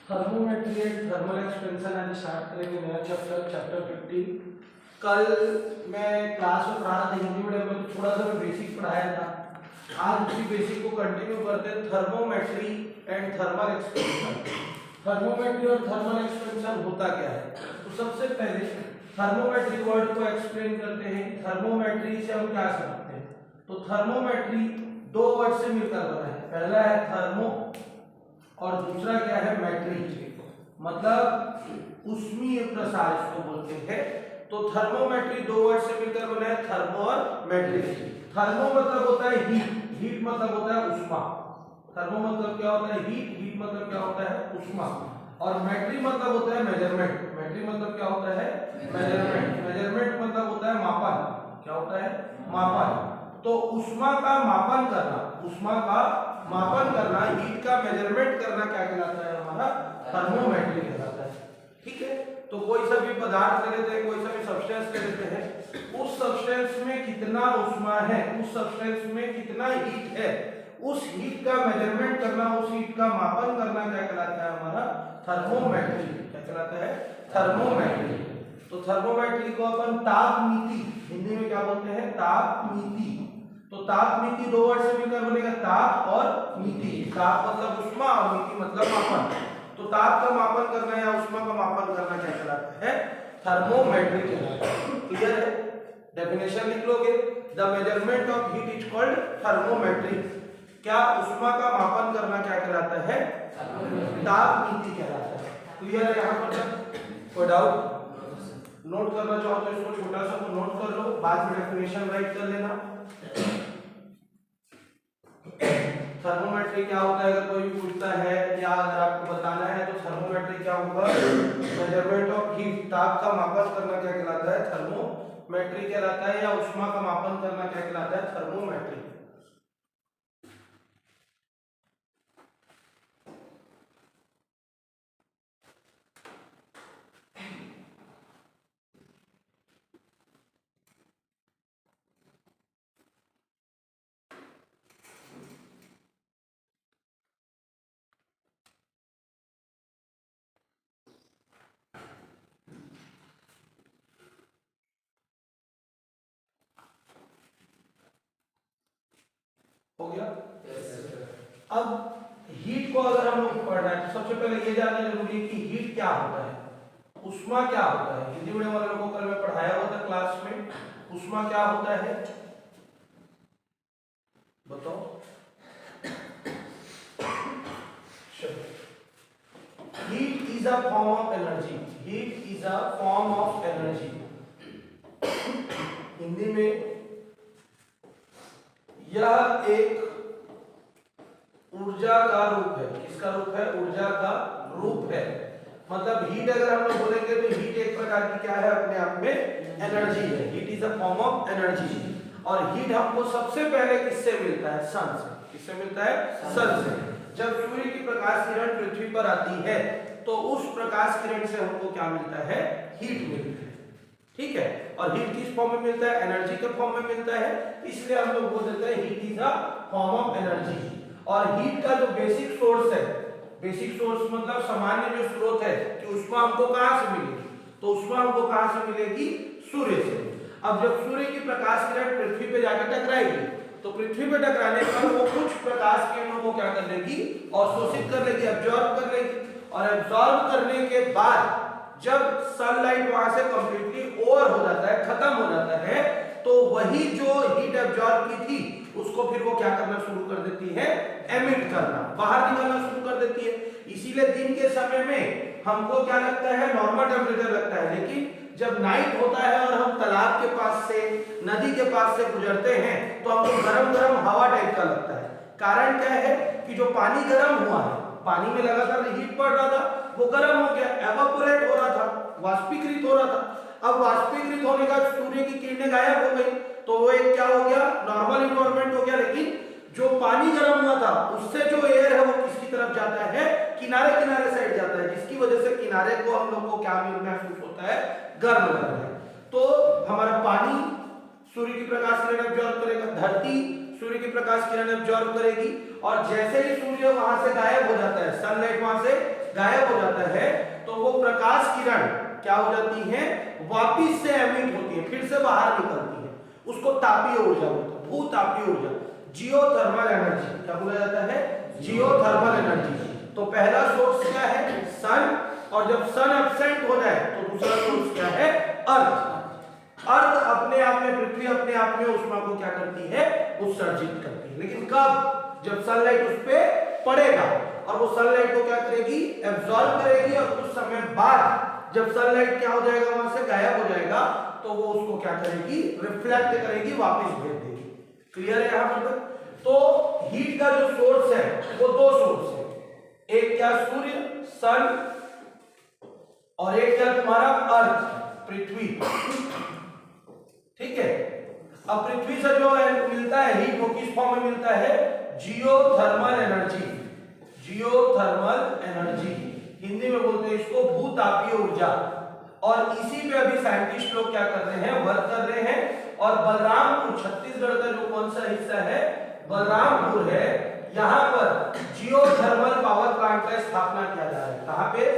Thermometry and thermal expansion आज start करेंगे नया चैप्टर 15। कल मैं क्लास में पढ़ा था हिंदी मीडियम में, तो थोड़ा सा मैं बेसिक पढ़ाया था। आज उसी बेसिक को कंटिन्यू करते हैं। Thermometry and thermal expansion. Thermometry और थर्मल एक्सपेंशन होता क्या है? तो सबसे पहले थर्मोमेट्री वर्ड को एक्सप्लेन करते हैं। थर्मोमेट्री से हम क्या समझते हैं? तो थर्मोमेट्री दो वर्ड से मिलकर बना है। पहला है थर्मो और दूसरा क्या है? मैट्री, मतलब उष्मीय प्रसार इसको बोलते हैं। तो थर्मोमेट्री दो वर्ड से मिलकर बना है, थर्मो और मैट्री। थर्मो मतलब होता है हीट, हीट मतलब होता है उष्मा। थर्मो मतलब क्या होता है? हीट, हीट मतलब क्या होता है? उष्मा। और मैट्री मतलब होता है मेजरमेंट, मैट्री मतलब क्या होता है? मेजरमेंट, मेजरमेंट मतलब होता है मापन। क्या होता है? मापन। तो उष्मा का मापन करना, उष्मा का मापन करना, हीट का मेजरमेंट करना क्या कहलाता है? हमारा थर्मोमेट्री कहलाता है। ठीक है, तो कोई सा भी पदार्थ ले लेते हैं, कोई सा भी सब्सटेंस ले लेते हैं, उस सब्सटेंस में कितना उष्मा है, उस सब्सटेंस में कितना हीट है, उस हीट का मेजरमेंट करना, उस हीट का मापन करना क्या कहलाता है? हमारा थर्मोमेट्री। क्या कहलाता है? थर्मोमेट्री। तो थर्मोमेट्री को अपन तापनीति, हिंदी में क्या बोलते हैं? तापनीति। तो तापनीति दो वर्ड से मिलकर बनेगा, ताप और नीति। ताप मतलब उष्मा और नीति मतलब मापन। तो ताप का मापन करना या उष्मा का मापन करना क्या कहलाता है? थर्मोमेट्री कहलाता है। क्लियर है? डेफिनेशन लिख लोगे, the measurement of heat is called thermometry. क्या उष्मा का मापन करना क्या कहलाता है? तापनीति कहलाता है। क्लियर है यहाँ पर तक? कोई डाउट? नोट करना चाहो तो इसको छोटा सा तो नोट कर लो, बाद में डेफिनेशन राइट कर लेना। थर्मोमेट्री क्या होता है अगर कोई भी पूछता है, या अगर आपको बताना है तो थर्मोमेट्री क्या होगा? मेजरमेंट ऑफ हीट, ताप का मापन करना क्या कहलाता है? थर्मोमेट्री कहलाता है। या उष्मा का मापन करना क्या कहलाता है? थर्मोमेट्री। हो गया? अब हीट को अगर हम लोग पढ़ना है तो सबसे पहले ये जानना जरूरी है कि हीट क्या होता है, उष्मा क्या होता है। हिंदी मीडियम वाले लोगों को कल मैं पढ़ाया हुआ था क्लास में, उष्मा क्या होता है बताओ? Heat is a form of energy, heat is a form of energy. Hindi में यह एक ऊर्जा का रूप है। किसका रूप है? ऊर्जा का रूप है। मतलब हीट अगर हम लोग बोलेंगे तो हीट एक प्रकार की क्या है? अपने आप में एनर्जी है। Heat is a form of energy. और हीट हमको सबसे पहले किससे मिलता है? सन से। किससे मिलता है? सन से। जब सूर्य की प्रकाश किरण पृथ्वी पर आती है तो उस प्रकाश किरण से हमको क्या मिलता है? हीट मिलती है। ठीक है, और हीट किस फॉर्म में मिलता है? एनर्जी के फॉर्म में मिलता है। इसलिए हम लोग बोल देते हैं heat is a form of energy. और हीट का जो बेसिक सोर्स है, बेसिक सोर्स मतलब सामान्य जो स्रोत है कि उष्मा हमको कहां से मिलेगी? तो उष्मा हमको कहां से मिलेगी? सूर्य से। अब जब सूर्य की प्रकाश किरण पृथ्वी पे जाकर टकराएगी तो पृथ्वी पे टकराने पर वो कुछ प्रकाश किरणों को क्या कर लेगी? अवशोषित कर लेगी, एब्जॉर्ब कर लेगी। और एब्जॉर्ब करने के बाद जब सनलाइट वहां से कंप्लीटली ओवर हो जाता है, खत्म हो जाता है, तो वही जो हीट एब्जॉर्ब की थी उसको फिर वो क्या करना शुरू कर देती है? एमिट करना, बाहर निकालना शुरू कर देती है। इसीलिए दिन के समय में हमको क्या लगता है? नॉर्मल टेम्परेचर लगता है। लेकिन जब नाइट होता है और हम तालाब के पास से, नदी के पास से गुजरते हैं तो हमको गरम गरम हवा टाइप का लगता है। कारण क्या है? कि जो पानी गर्म हुआ है, पानी में लगातार हीट पड़ रहा था, वो गर्म हो गया, एवापोरेट हो रहा था, वाष्पीकृत हो रहा था। अब वाष्पीकृत होने का सूर्य की किरणें गायब हो गई तो वो एक क्या हो गया? नॉर्मल इन्वायरमेंट हो गया। लेकिन जो पानी गर्म हुआ था उससे जो एयर है वो किसकी तरफ जाता है? किनारे किनारे साइड जाता है, जिसकी वजह से किनारे को हम लोग को क्या महसूस होता है? गर्म लग रहा है। तो हमारा पानी सूर्य की प्रकाश किरण एब्जॉर्ब करेगा, धरती सूर्य की प्रकाश किरण एब्जॉर्ब करेगी, और जैसे ही सूर्य वहां से गायब हो जाता है, सनलाइट वहां से गायब हो जाता है तो वो प्रकाश किरण क्या हो जाती है, वापिस से एमिट होती है, फिर से बाहर निकलती है, उसको तापीय ऊर्जा बोलते हैं, भूतापीय ऊर्जा, जियोथर्मल एनर्जी। क्या बोला जाता है, जियोथर्मल एनर्जी। तो पहला सोर्स क्या है, सन, और जब सन एब्सेंट हो जाए तो दूसरा सोर्स क्या है, अर्थ। अर्थ अपने आप में, पृथ्वी अपने आप में ऊष्मा को क्या करती है, उत्सर्जित करती है, लेकिन कब, जब सनलाइट उस पे पड़ेगा, और वो सनलाइट को क्या करेगी, एब्जॉर्ब करेगी, और कुछ समय बाद जब सनलाइट क्या हो जाएगा, वहां से गायब हो जाएगा, तो वो उसको क्या करेगी, रिफ्लेक्ट करेगी, वापस भेज देगी। क्लियर है यहां पर तक? तो हीट का जो सोर्स है वो दो सोर्स है, एक क्या, सूर्य सन, और एक क्या तुम्हारा, अर्थ पृथ्वी। ठीक है, अब पृथ्वी से जो मिलता है हीट, वो किस फॉर्म में मिलता है, geothermal energy. Geothermal energy Hindi में बोलते हैं इसको भूतापीय ऊर्जा। और इसी पे अभी साइंटिस्ट लोग क्या कर रहे हैं, वर्क कर रहे हैं। और बलरामपुर, छत्तीसगढ़ का जो कौन सा हिस्सा है, बलरामपुर है, यहाँ पर जियोथर्मल पावर प्लांट का स्थापना किया जा रहा है। कहाँ पे,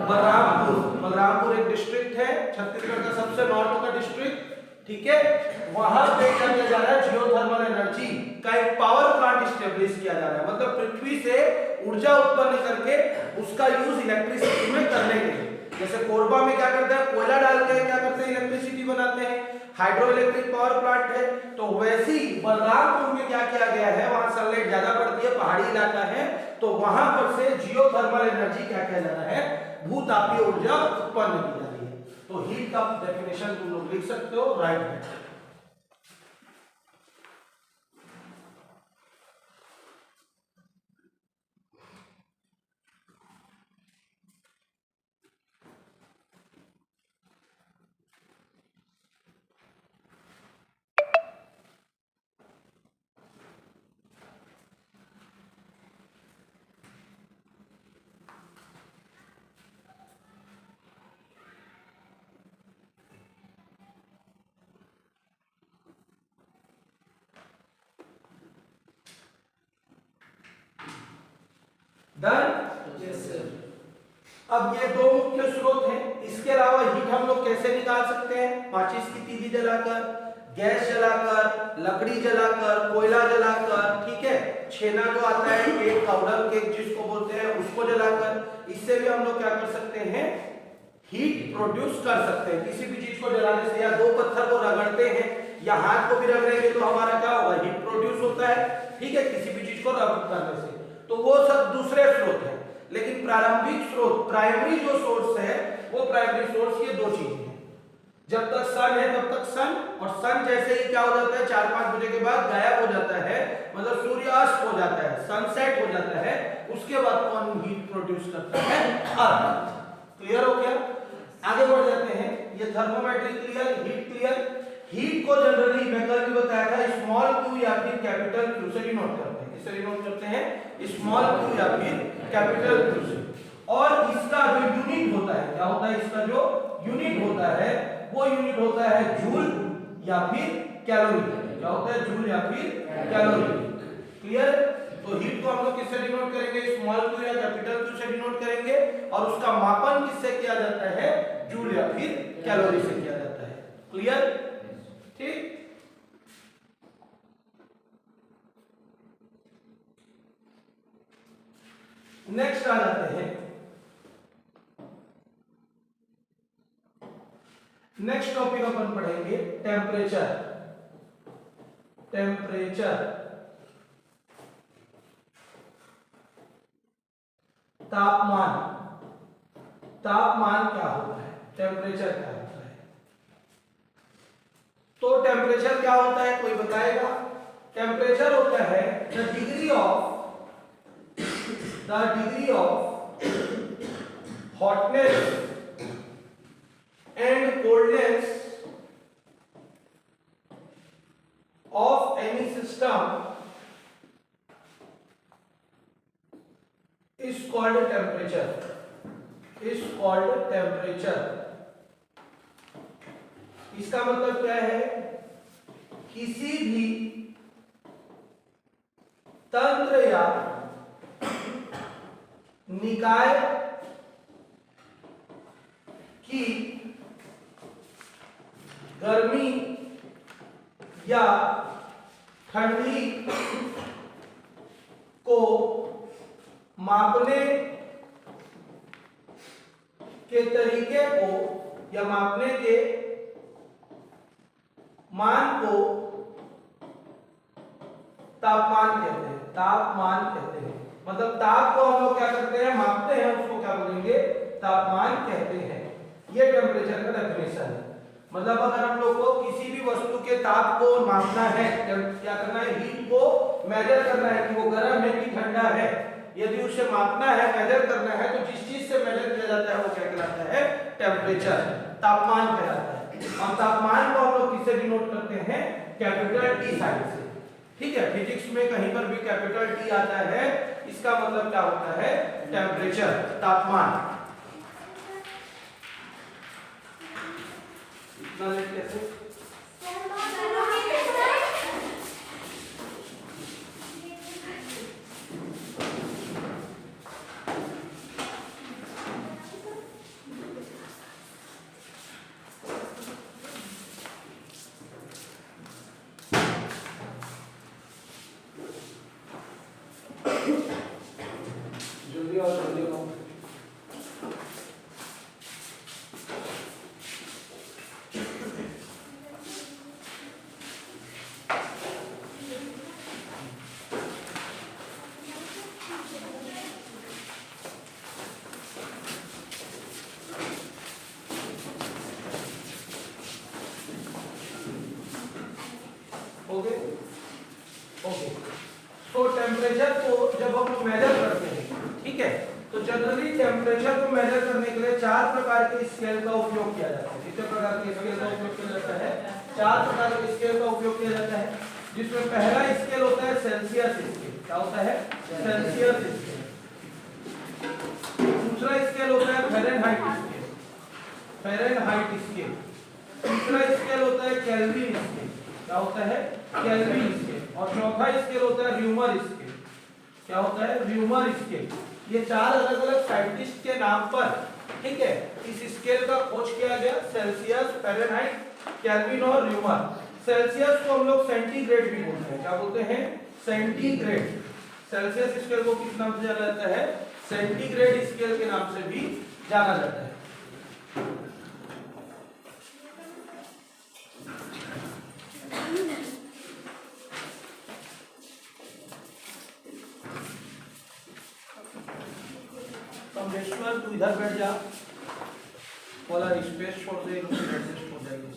बलरामपुर। बलरामपुर एक डिस्ट्रिक्ट है, छत्तीसगढ़ का सबसे नॉर्थ का डिस्ट्रिक्ट। ठीक है, वहां पे क्या किया जा रहा है, जियोथर्मल एनर्जी का एक पावर प्लांट स्टेब्लिश किया जा रहा है, मतलब पृथ्वी से ऊर्जा उत्पन्न करके उसका यूज इलेक्ट्रिसिटी में करने के लिए। जैसे कोरबा में क्या करते हैं, कोयला डाल के क्या करते हैं, इलेक्ट्रिसिटी बनाते हैं, हाइड्रो इलेक्ट्रिक पावर प्लांट है। तो वैसे ही बलरामपुर में क्या किया गया है, वहां सनलाइट ज्यादा पड़ती है, पहाड़ी इलाका है, तो वहां पर से जियोथर्मल एनर्जी क्या किया जा रहा है, भूतापीय ऊर्जा उत्पन्न की जा रही है। तो हीट का डेफिनेशन तुम लोग लिख सकते हो, राइट है। डन? Yes sir. अब ये दो मुख्य स्रोत हैं, इसके अलावा हीट हम लोग कैसे निकाल सकते हैं, माचिस की तीली जलाकर, गैस जलाकर, लकड़ी जलाकर, कोयला जलाकर, ठीक है, छेना जो आता है केक, पाउडर केक जिसको बोलते हैं, उसको जलाकर, इससे भी हम लोग क्या कर सकते हैं, हीट प्रोड्यूस कर सकते हैं। किसी भी चीज को जलाने से, या दो पत्थर को रगड़ते हैं या हाथ को भी रगड़ेंगे तो हमारा क्या होगा, हीट प्रोड्यूस होता है। ठीक है, किसी भी चीज को रब करने से, तो वो सब दूसरे स्रोत हैं। लेकिन प्रारंभिक स्रोत, प्राइमरी जो सोर्स है, वो प्राइमरी सोर्स ये दो चीजें हैं। जब तक सन है तब तक सन, और सन जैसे ही क्या हो जाता है, 4-5 बजे के बाद गायब हो जाता है, मतलब सूर्यास्त हो जाता है, सनसेट हो जाता है, उसके बाद कौन हीट प्रोड्यूस करता है, अर्थ। क्लियर हो गया? आगे बढ़ जाते हैं। ये thermometric clear, heat clear. Heat को जनरली मैं कल भी बताया था, स्मॉल क्यू या फिर कैपिटल क्यू से डिनोट करते हैं। किससे डिनोट करते हैं, स्मॉल क्यू या फिर कैपिटल क्यू से। और इसका जो यूनिट होता है, क्या होता है, इसका जो यूनिट होता है वो यूनिट होता है जूल या फिर कैलोरी। क्या होता है, जूल या फिर कैलोरी। क्लियर? तो हीट को हम लोग किससे डिनोट करेंगे, स्मॉल क्यू या कैपिटल क्यू से डिनोट करेंगे, और उसका मापन किससे किया जाता है, जूल या फिर कैलोरी से किया जाता है। क्लियर? ठीक। नेक्स्ट आ जाते हैं, नेक्स्ट टॉपिक अपन पढ़ेंगे टेम्परेचर। टेम्परेचर, तापमान। तापमान क्या होता है, टेम्परेचर क्या होता है। तो टेम्परेचर क्या होता है, कोई बताएगा? टेम्परेचर होता है the degree of hotness and coldness of any system is called temperature. इसका मतलब क्या है, किसी भी तंत्र या निकाय कि गर्मी या ठंडी को मापने के तरीके को या मापने के मान को तापमान कहते हैं। तापमान कहते हैं मतलब ताप को हम लोग क्या करते हैं, मापते हैं, उसको क्या बोलेंगे, तापमान कहते हैं। ये टेम्परेचर का डेफिनेशन है। मतलब अगर हम लोग को किसी भी वस्तु के ताप को मापना है, क्या करना है, हीट को मेजर करना है कि वो गर्म है कि ठंडा है, यदि उसे मापना है, मेजर करना है, तो जिस चीज से मेजर किया जाता है वो क्या कहलाता है, टेम्परेचर, तापमान कहलाता है। और तापमान को हम लोग किससे डिनोट करते हैं, कैपिटल टी साइन से। ठीक है, फिजिक्स में कहीं पर भी कैपिटल टी आता है, इसका मतलब क्या होता है, टेम्परेचर, तापमान। कैसे जल्दी और जल्दी ओके ओके। तो टेम्परेचर को जब हम मेजर करते हैं, ठीक है, तो जनरली टेम्परेचर को मेजर करने के लिए 4 प्रकार के स्केल का उपयोग किया जाता है। कितने प्रकार के स्केल का उपयोग किया जाता है, 4 प्रकार के स्केल का उपयोग किया जाता है, जिसमें पहला स्केल होता है सेल्सियस स्केल। क्या होता है, सेल्सियस स्केल। दूसरा स्केल होता है फ़ारेनहाइट स्केल, फ़ारेनहाइट स्केल। तीसरा स्केल होता है केल्विन स्केल। क्या होता है, केल्विन स्केल। और चौथा स्केल होता है र्यूमर स्केल। क्या होता है, र्यूमर स्केल। ये 4 अलग अलग साइंटिस्ट के नाम पर, ठीक है, इस स्केल का खोज किया गया, सेल्सियस, फ़ारेनहाइट, केल्विन और र्यूमर। सेल्सियस को हम लोग सेंटीग्रेड भी बोलते हैं। क्या बोलते हैं, सेंटीग्रेड। सेल्सियस स्केल को किस नाम से जाना जाता है, सेंटीग्रेड स्केल के नाम से भी जाना जाता है। कमलेश्वर तू इधर बैठ जा, वाला स्पेस छोड़ दे, एडजस्ट हो जाएगी।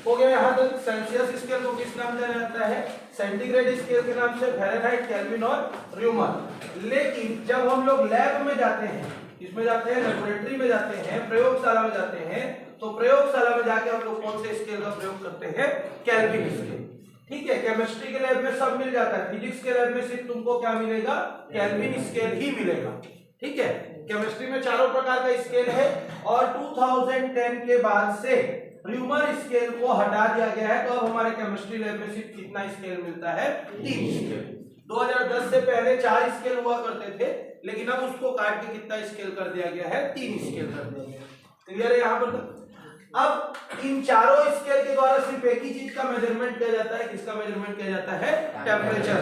हो गया यहाँ तक। सेल्सियस स्केल को किस नाम से जाना जाता है, सेंटीग्रेड स्केल के नाम से, फ़ारेनहाइट, केल्विन और र्यूमर। लेकिन जब हम लोग लैब में जाते हैं, इसमें जाते हैं, लेबोरेटरी में जाते हैं, प्रयोगशाला में जाते हैं, तो प्रयोगशाला में जाके हम लोग कौन से स्केल का प्रयोग करते हैं, केल्विन स्केल। ठीक है, केमिस्ट्री के लैब में सब मिल जाता है, फिजिक्स के लैब में सिर्फ तुमको क्या मिलेगा, केल्विन स्केल ही मिलेगा। ठीक है, केमिस्ट्री में 4 प्रकार का स्केल है और 2010 के बाद से र्यूमर स्केल को हटा दिया गया है। तो अब हमारे केमिस्ट्री लैब में सिर्फ कितना स्केल मिलता है, 3 स्केल। 2010 से पहले 4 स्केल हुआ करते थे, लेकिन अब उसको काट के कितना स्केल कर दिया गया है, 3 स्केल कर दिया गया है। क्लियर है यहाँ पर। अब इन चारों स्केल के द्वारा सिर्फ एक ही चीज का मेजरमेंट किया जाता है। किसका मेजरमेंट किया जाता है, टेम्परेचर।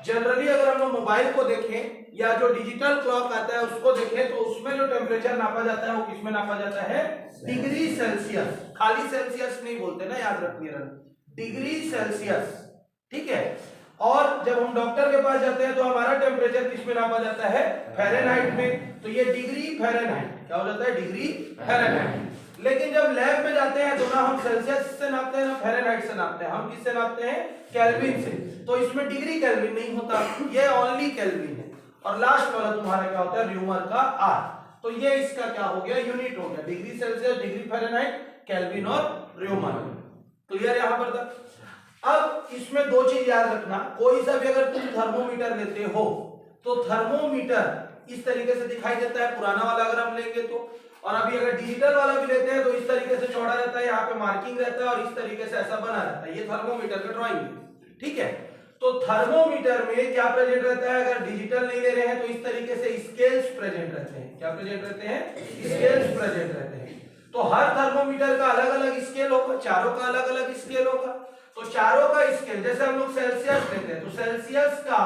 जनरली अगर हम लोग मोबाइल को देखें या जो डिजिटल क्लॉक आता है उसको देखें, तो उसमें जो टेम्परेचर नापा जाता है वो किसमें नापा जाता है, डिग्री सेल्सियस। खाली सेल्सियस नहीं बोलते ना, याद रखिएगा, डिग्री सेल्सियस। ठीक है, और जब हम डॉक्टर के पास जाते हैं तो हमारा टेम्परेचर किसमें नापा जाता है, फ़ारेनहाइट में। तो ये डिग्री फ़ारेनहाइट क्या हो जाता है, डिग्री फ़ारेनहाइट। लेकिन जब लैब में जाते हैं तो ना हम सेल्सियस से नापते हैं ना फ़ारेनहाइट से नापते हैं, हम किससे नापते हैं, केल्विन से। तो इसमें डिग्री केल्विन नहीं होता, ये ओनली केल्विन है। और लास्ट वाला तुम्हारा क्या होता है, र्यूमर का आर। तो ये इसका क्या हो गया, यूनिट हो गया, degree Celsius, degree Fahrenheit, kelvin और र्यूमर। क्लियर यहां पर तक। अब इसमें 2 चीज याद रखना, कोई सा भी अगर तुम थर्मोमीटर लेते हो तो थर्मोमीटर इस तरीके से दिखाई देता है, पुराना वाला अगर हम लेंगे तो। और अभी अगर डिजिटल वाला भी लेते हैं तो इस तरीके से चौड़ा रहता है, यहाँ पे मार्किंग रहता है और इस तरीके से ऐसा बना रहता है। ये थर्मोमीटर का ड्राइंग है। ठीक है, तो थर्मोमीटर में क्या प्रेजेंट रहता है, अगर डिजिटल नहीं ले रहे हैं तो इस तरीके से स्केल्स प्रेजेंट रहते हैं। क्या प्रेजेंट रहते हैं? स्केल्स प्रेजेंट रहते हैं। तो हर थर्मोमीटर का अलग अलग स्केल होगा, चारों का अलग अलग स्केल होगा। तो चारों का स्केल, जैसे हम लोग सेल्सियस लेते हैं तो सेल्सियस का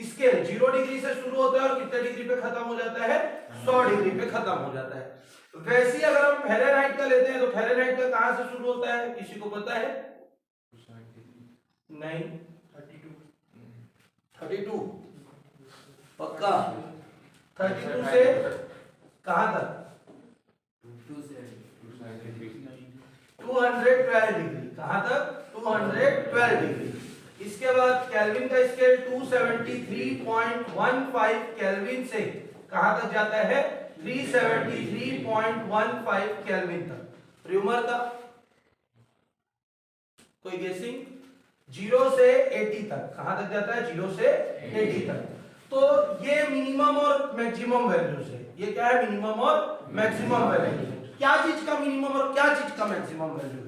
स्केल 0 डिग्री से शुरू होता है और कितने डिग्री पे खत्म हो जाता है? 100 डिग्री पे खत्म हो जाता है। वैसे ही अगर हम फ़ारेनहाइट का लेते हैं तो फ़ारेनहाइट का कहां से शुरू होता है? किसी को पता है? नहीं, 32 पक्का? 32 से कहां तक? 212 डिग्री। कहां तक? 212 डिग्री। इसके बाद केल्विन का स्केल 273.15 केल्विन से कहां तक जाता है? 373.15 केल्विन तक। र्यूमर का कोई गेसिंग? 0 से 80 तक। कहां तक जाता है? 0 से 80 तक। तो ये मिनिमम और मैक्सिमम वैल्यूज है। ये क्या है? मिनिमम और मैक्सिमम वैल्यूज। क्या चीज का मिनिमम और क्या चीज का मैक्सिमम वैल्यू है?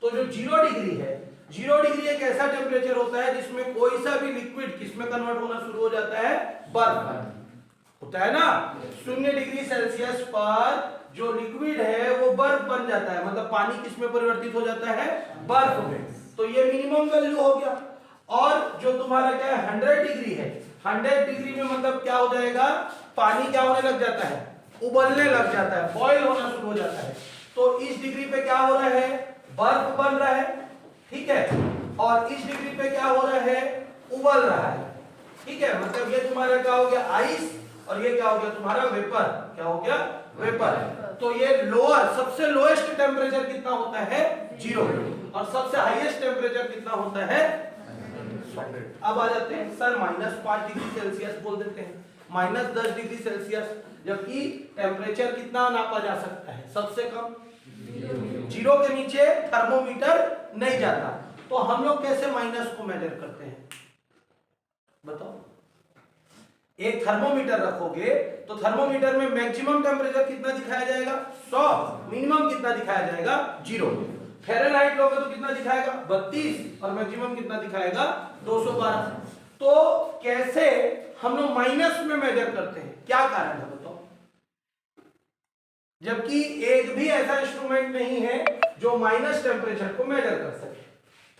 तो जो 0 डिग्री है, 0 डिग्री एक ऐसा टेम्परेचर होता है जिसमें कोई सा भी लिक्विड किसमें कन्वर्ट होना शुरू हो जाता है? बर्फ होता है ना। 0 डिग्री सेल्सियस पर जो लिक्विड है वो बर्फ बन जाता है, मतलब पानी किसमें परिवर्तित हो जाता है? बर्फ में। तो ये मिनिमम वैल्यू हो गया। और जो तुम्हारा क्या है? 100 डिग्री है। 100 डिग्री में मतलब क्या हो जाएगा? पानी क्या होने लग जाता है? उबलने लग जाता है, बॉयल होना शुरू हो जाता है। तो इस डिग्री पे क्या हो रहा है? बर्फ बन रहा है, ठीक है। और इस डिग्री पे क्या हो रहा है? उबल रहा है, ठीक है। मतलब ये तुम्हारा क्या हो गया? आइस, और ये क्या हो गया? तुम्हारा वेपर। क्या हो गया? वेपर। तो ये लोअर, सबसे लोएस्ट टेम्परेचर कितना होता है? 0। और सबसे हाईएस्ट टेम्परेचर कितना होता है? अब आ जाते हैं सर -5 डिग्री सेल्सियस बोल देते हैं, -10 डिग्री सेल्सियस। जबकि टेम्परेचर कितना नापा जा सकता है? सबसे कम 0 के नीचे थर्मोमीटर नहीं जाता। तो हम लोग कैसे माइनस को मेजर करते हैं बताओ? एक थर्मोमीटर रखोगे तो थर्मोमीटर में मैक्सिमम टेम्परेचर कितना दिखाया जाएगा? 100। मिनिमम कितना दिखाया जाएगा? 0। फ़ारेनहाइट लोगे तो कितना दिखाएगा? 32। और मैक्सिमम कितना दिखाएगा? 212। तो कैसे हम लोग माइनस में मेजर करते हैं? क्या कारण है बताओ? जबकि एक भी ऐसा इंस्ट्रूमेंट नहीं है जो माइनस टेम्परेचर को मेजर कर सके।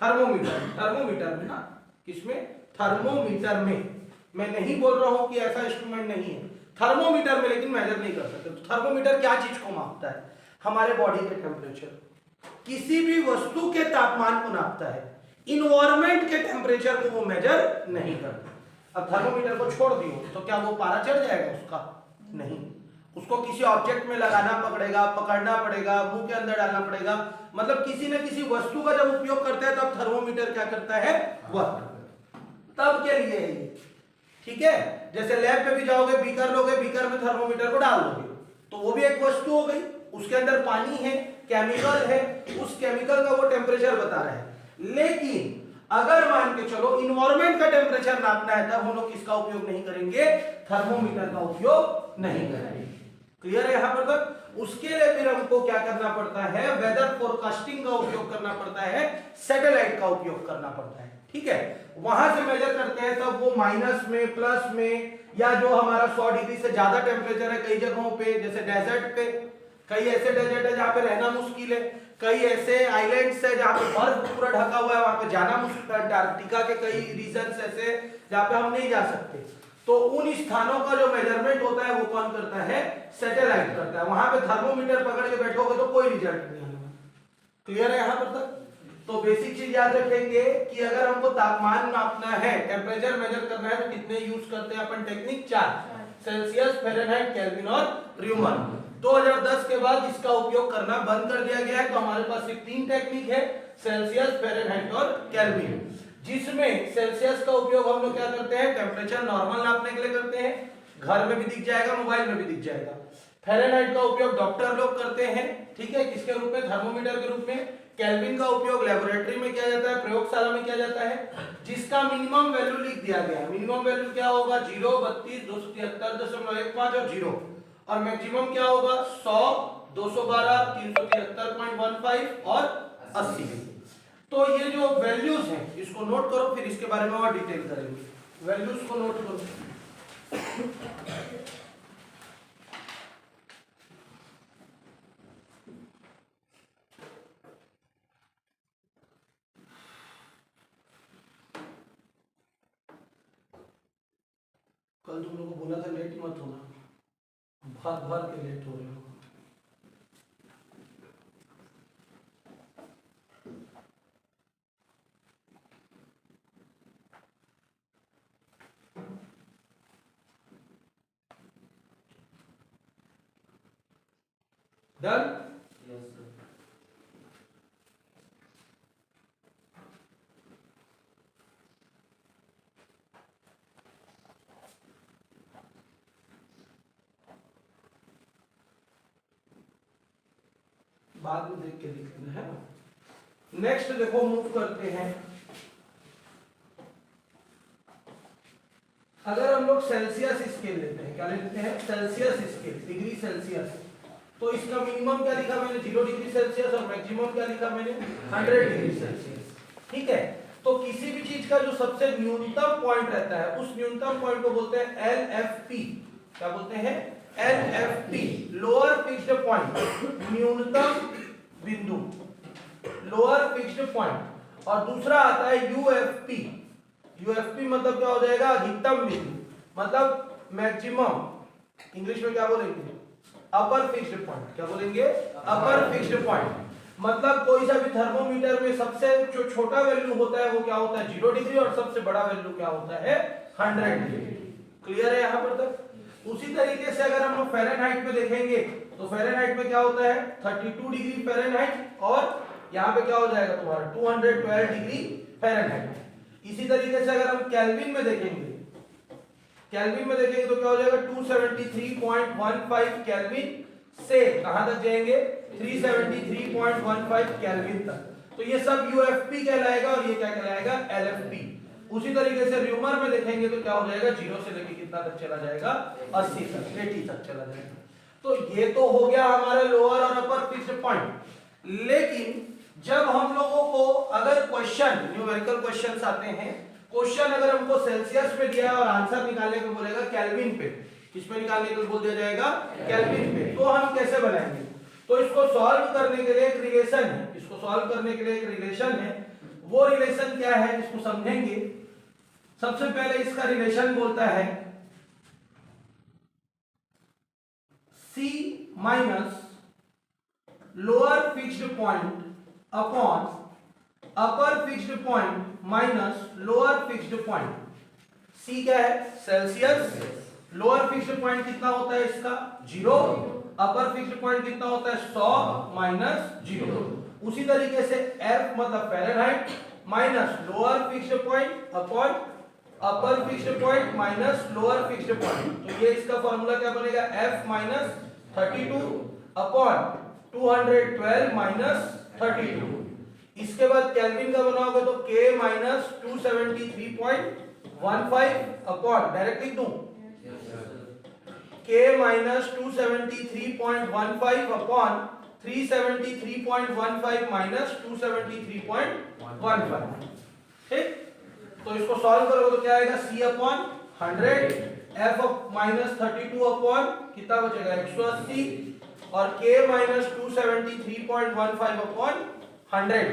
थर्मोमीटर में ना, किसमें? थर्मोमीटर में। मैं नहीं बोल रहा हूं कि ऐसा इंस्ट्रूमेंट नहीं है थर्मोमीटर में, लेकिन मेजर नहीं कर सकते। तो थर्मोमीटर क्या चीज को मापता है? हमारे बॉडी के टेम्परेचर, किसी भी वस्तु के तापमान को नापता है। इन्वायरमेंट के टेम्परेचर को वो मेजर नहीं करता। अब थर्मोमीटर को छोड़ दियो तो क्या वो पारा चढ़ जाएगा उसका? नहीं, उसको किसी ऑब्जेक्ट में लगाना पड़ेगा, पकड़ना पड़ेगा, मुंह के अंदर डालना पड़ेगा। मतलब किसी न किसी वस्तु का जब उपयोग करते हैं तब थर्मोमीटर क्या करता है? वर्क। तब के लिए है ये, ठीक है। जैसे लैब पे भी जाओगे, बीकर लोगे, बीकर में थर्मोमीटर को डाल दोगे तो वो भी एक वस्तु हो गई, उसके अंदर पानी है, केमिकल है, उस केमिकल का वो टेम्परेचर बता रहा है। लेकिन अगर मान के चलो इन्वायरमेंट का टेम्परेचर नापना है, तब हम लोग किसका उपयोग नहीं करेंगे? थर्मोमीटर का उपयोग नहीं करेंगे। क्लियर है यहां पर तक? उसके लिए फिर हमको क्या करना पड़ता है? वेदर फोरकास्टिंग का उपयोग करना पड़ता है, सैटेलाइट का उपयोग करना पड़ता है, ठीक है। वहां से मेजर करते हैं तब वो माइनस में, प्लस में, या जो हमारा 100 डिग्री से ज्यादा टेम्परेचर है कई जगहों पे, जैसे डेजर्ट पे, कई ऐसे डेजर्ट है जहाँ पे रहना मुश्किल है, कई ऐसे आइलैंड्स है जहाँ पे बर्फ पूरा ढका हुआ है, वहां पे जाना मुश्किल है। अंटार्कटिका के कई रीजन्स ऐसे जहाँ पे हम नहीं जा सकते। तो उन स्थानों का जो मेजरमेंट होता है वो कौन करता है? सैटेलाइट करता है। वहां पे थर्मोमीटर पकड़ के बैठोगे तो कोई रिजल्ट नहीं आएगा। क्लियर है यहां पर तक? तो बेसिक चीज याद रखेंगे कि अगर हमको तापमान नापना है, टेम्परेचर मेजर करना है, तो कितने यूज करते हैं अपन? टेक्निक 4, सेल्सियस, फ़ारेनहाइट, केल्विन और र्यूमर। 2010 के बाद इसका उपयोग करना बंद कर दिया गया है। तो हमारे पास सिर्फ 3 टेक्निक है, सेल्सियस, फ़ारेनहाइट और केल्विन, जिसमें सेल्सियस का उपयोग हम लोग क्या करते हैं? टेम्परेचर नॉर्मल नापने के लिए करते हैं, घर में भी दिख जाएगा, मोबाइल में भी दिख जाएगा। फ़ारेनहाइट का उपयोग डॉक्टर लोग करते हैं, ठीक है, किसके रूप में? थर्मोमीटर के रूप में। केल्विन का उपयोग लेबोरेटरी में किया जाता है, प्रयोगशाला में किया जाता है, जिसका मिनिमम वैल्यू लिख दिया गया है। मिनिमम वैल्यू क्या होगा? 0, 32, 273.15 और 0। और मैक्सिमम क्या होगा? 100, 212, 373.15 और 80। तो ये जो वैल्यूज हैं इसको नोट करो, फिर इसके बारे में और डिटेल करेंगे। वैल्यूज को नोट करो। कल तुम लोगों को बोला था लेट मत होना, भर भर के लेट हो रहे हो। डन? बाद में देख के लिख लेना है ना। नेक्स्ट देखो मूव करते हैं। अगर हम लोग सेल्सियस स्केल लेते हैं, क्या लेते हैं? Celsius scale, degree Celsius. तो इसका मिनिमम क्या लिखा मैंने? 0 डिग्री सेल्सियस, और मैक्सिमम क्या लिखा मैंने? 100 डिग्री सेल्सियस। ठीक है, तो किसी भी चीज का जो सबसे न्यूनतम पॉइंट रहता है, उस न्यूनतम पॉइंट को बोलते हैं LFP। क्या बोलते हैं? LFP, लोअर फिक्स्ड पॉइंट, न्यूनतम बिंदु, लोअर फिक्स्ड पॉइंट। और दूसरा आता है UFP। UFP मतलब क्या हो जाएगा? अधिकतम बिंदु, मतलब मैक्सिमम। इंग्लिश में क्या बोलेंगे? अपर फिक्स्ड पॉइंट। क्या बोलेंगे? अपर फिक्स्ड पॉइंट। मतलब कोई सा भी थर्मोमीटर में सबसे जो छोटा वैल्यू होता है वो क्या होता है? 0 डिग्री, और सबसे बड़ा वैल्यू क्या होता है? 100 डिग्री। क्लियर है यहाँ पर तक? उसी तरीके से अगर हम लोग फ़ारेनहाइट में देखेंगे तो फ़ारेनहाइट में क्या होता है? 32 डिग्री फ़ारेनहाइट, और यहाँ पे क्या हो जाएगा तुम्हारा? 212 डिग्री फ़ारेनहाइट। इसी तरीके से अगर हम केल्विन में देखेंगे, केल्विन में देखेंगे तो क्या हो जाएगा? 273.15 केल्विन से कहां तक जाएंगे? 373.15 केल्विन तक। तो ये सब UFP कहलाएगा, और ये क्या कहलाएगा? LFP। उसी तरीके से र्यूमर में देखेंगे तो क्या हो जाएगा? 0 से लेके कितना तक चला जाएगा? 80 तक, 80 तक चला जाएगा। तो ये तो हो गया हमारा लोअर और अपर फिक्स्ड पॉइंट। लेकिन जब हम लोगों को अगर क्वेश्चन, न्यूमेरिकल क्वेश्चंस आते हैं, क्वेश्चन अगर हमको सेल्सियस पे दिया है और आंसर निकालने को बोलेगा केल्विन पे, किस पे निकालने को बोल दिया जाएगा? केल्विन पे। तो हम कैसे बनाएंगे? तो इसको सॉल्व करने के लिए एक रिलेशन है, इसको सॉल्व करने के लिए एक रिलेशन है। वो रिलेशन क्या है इसको समझेंगे। सबसे पहले इसका रिलेशन बोलता है C minus lower fixed point upon upper fixed point minus lower fixed point. C क्या है? सेल्सियस। लोअर फिक्स्ड पॉइंट कितना होता है इसका? 0। अपर फिक्स्ड पॉइंट कितना होता है? 100 माइनस 0। उसी तरीके से F मतलब Fahrenheit, minus lower fixed point upon upper fixed point minus lower fixed point. तो ये इसका फॉर्मूला क्या बनेगा? F minus 32 upon 212 minus 32। इसके बाद केल्विन का बनाओगे तो K माइनस 273.15 अपॉन, डायरेक्ट लिख दूं, K माइनस 273.15 अपॉन 373.15 माइनस 273.15। ठीक, तो इसको सॉल्व करोगे तो क्या आएगा? C upon 100, F minus 32 upon कितना बचेगा? 180, और K माइनस 273.15 अपॉन 100।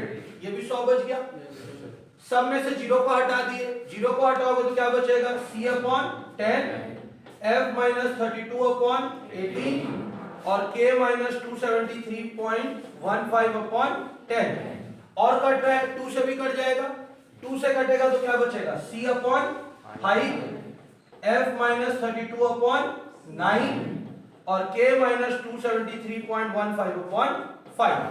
ये भी 100 बच गया। सब में से 0 को हटा दिए, 0 को हटाओगे तो क्या बचेगा? C upon 10, F minus 32 upon 18, और K माइनस 273.15 अपॉन 10। और कट रहा है, 2 से भी कट जाएगा, 2 से कटेगा तो क्या बचेगा? C upon 5, F minus 32 upon 9, और K माइनस 273.15 अपॉन 5।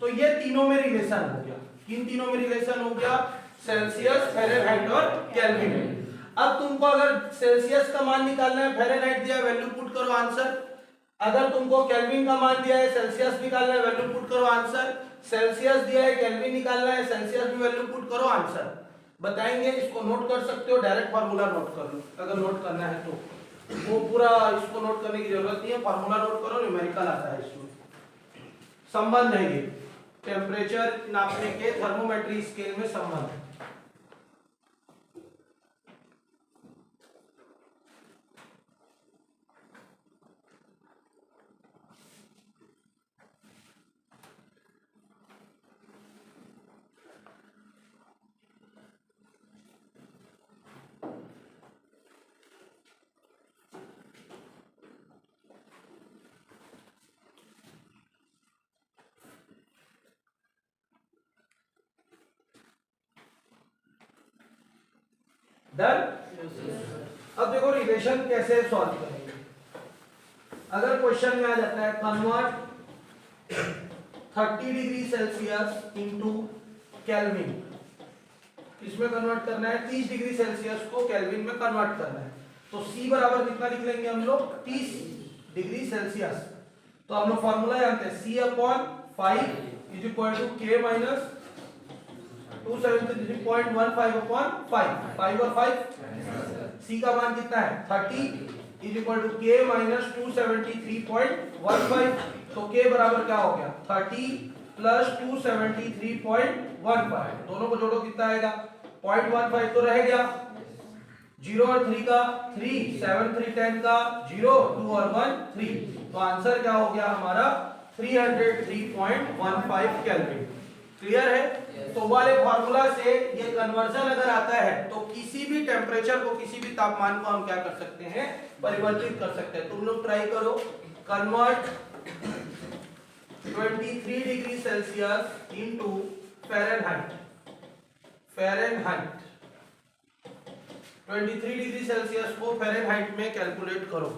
तो ये तीनों में रिलेशन हो गया। किन तीनों में रिलेशन हो गया? सेल्सियस, फ़ारेनहाइट और केल्विन। अब तुमको अगर सेल्सियस का मान निकालना है, फ़ारेनहाइट दिया है, वैल्यू पुट करो, आंसर। अगर तुमको केल्विन का मान दिया है, सेल्सियस निकालना है, वैल्यू पुट करो, आंसर। सेल्सियस दिया है, केल्विन निकालना है, सेल्सियस भी वैल्यू पुट करो, आंसर। बताएंगे, इसको नोट कर सकते हो, डायरेक्ट फार्मूला नोट कर लो अगर नोट करना है तो। वो पूरा इसको नोट करने की जरूरत नहीं है, फार्मूला नोट करो, न्यूमेरिकल आता है इसमें। संबंध है ये, टेम्परेचर नापने के थर्मोमेट्री स्केल में संबंध है। डन। अब देखो रिलेशन कैसे सॉल्व करेंगे। अगर क्वेश्चन में आ जाता है convert 30 degree Celsius into kelvin, इसमें कन्वर्ट करना है 30 डिग्री सेल्सियस को केल्विन में कन्वर्ट करना है, तो C बराबर कितना लिख लेंगे हम लोग 30 डिग्री सेल्सियस। तो हम लोग फॉर्मूला जानते हैं C/5 is equal to K minus 273.15/5, 5 और 5 C का मान कितना है 30 is equal to K minus 273.15, तो K बराबर क्या हो गया 30 प्लस 273.15, दोनों को जोड़ो कितना आएगा 0.15 तो रह गया, 0 और 3 का 3, 7 3 10 का 0, 2 और 1 3, तो आंसर क्या हो गया हमारा 303.15 केल्विन। क्लियर है? तो वाले फार्मूला से ये कन्वर्जन अगर आता है तो किसी भी टेम्परेचर को, किसी भी तापमान को हम क्या कर सकते हैं, परिवर्तित कर सकते हैं। तुम लोग ट्राई करो, convert 23 degree Celsius into Fahrenheit, 23 degree Celsius को फ़ारेनहाइट में कैलकुलेट करो।